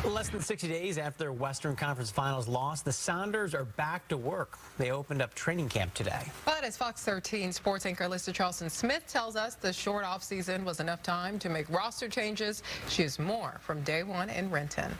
Less than 60 days after their Western Conference Finals loss, the Sounders are back to work. They opened up training camp today. But as Fox 13 sports anchor Alyssa Charleston-Smith tells us, the short offseason was enough time to make roster changes. She has more from day one in Renton.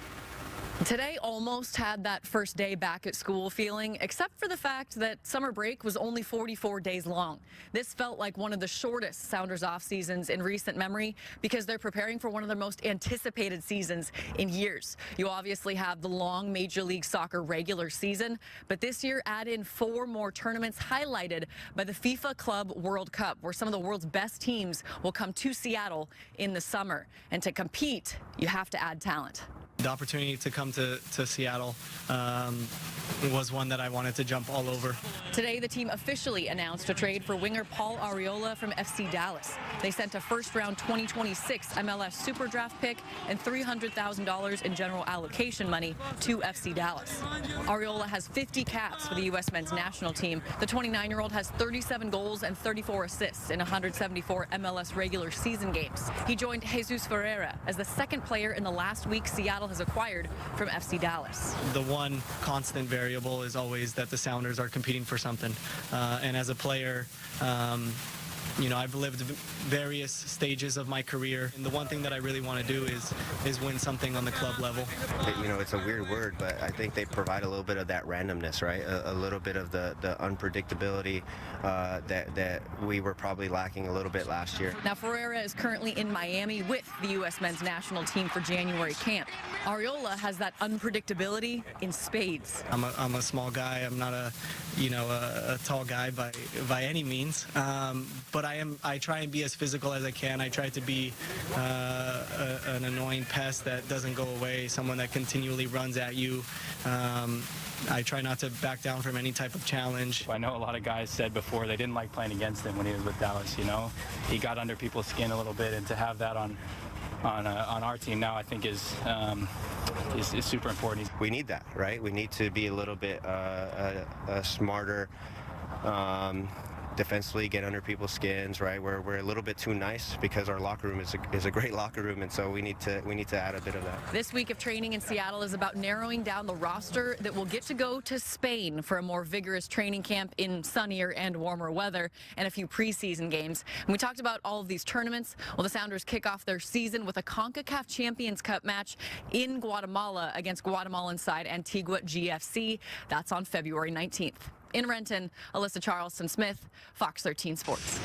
Today almost had that first day back at school feeling, except for the fact that summer break was only 44 days long. This felt like one of the shortest Sounders off seasons in recent memory because they're preparing for one of their most anticipated seasons in years. You obviously have the long Major League Soccer regular season, but this year add in 4 more tournaments highlighted by the FIFA Club World Cup, where some of the world's best teams will come to Seattle in the summer. And to compete, you have to add talent. The opportunity to come to Seattle was one that I wanted to jump all over. Today, the team officially announced a trade for winger Paul Arriola from FC Dallas. They sent a first-round 2026 MLS Super Draft pick and $300,000 in general allocation money to FC Dallas. Arriola has 50 caps for the U.S. men's national team. The 29-year-old has 37 goals and 34 assists in 174 MLS regular season games. He joined Jesus Ferreira as the second player in the last week Seattle has acquired from FC Dallas. The one constant variable is always that the Sounders are competing for something. And as a player, you know, I've lived various stages of my career, and the one thing that I really want to do is win something on the club level. You know, it's a weird word, but I think they provide a little bit of that randomness, right? A little bit of the unpredictability that we were probably lacking a little bit last year. Now, Ferreira is currently in Miami with the U.S. men's national team for January camp. Arriola has that unpredictability in spades. I'm a small guy. I'm not a tall guy by any means, but I try and be as physical as I can. I try to be an annoying pest that doesn't go away, someone that continually runs at you. I try not to back down from any type of challenge. I know a lot of guys said before they didn't like playing against him when he was with Dallas. You know, he got under people's skin a little bit, and to have that on our team now, I think is super important. We need that, right? We need to be a little bit smarter. Defensively, get under people's skins, right? We're a little bit too nice because our locker room is a great locker room, and so we need to add a bit of that. This week of training in Seattle is about narrowing down the roster that will get to go to Spain for a more vigorous training camp in sunnier and warmer weather and a few preseason games. And we talked about all of these tournaments. Well, the Sounders kick off their season with a CONCACAF Champions Cup match in Guatemala against Guatemalan side Antigua GFC. That's on February 19th. In Renton, Alyssa Charleston-Smith, Fox 13 Sports.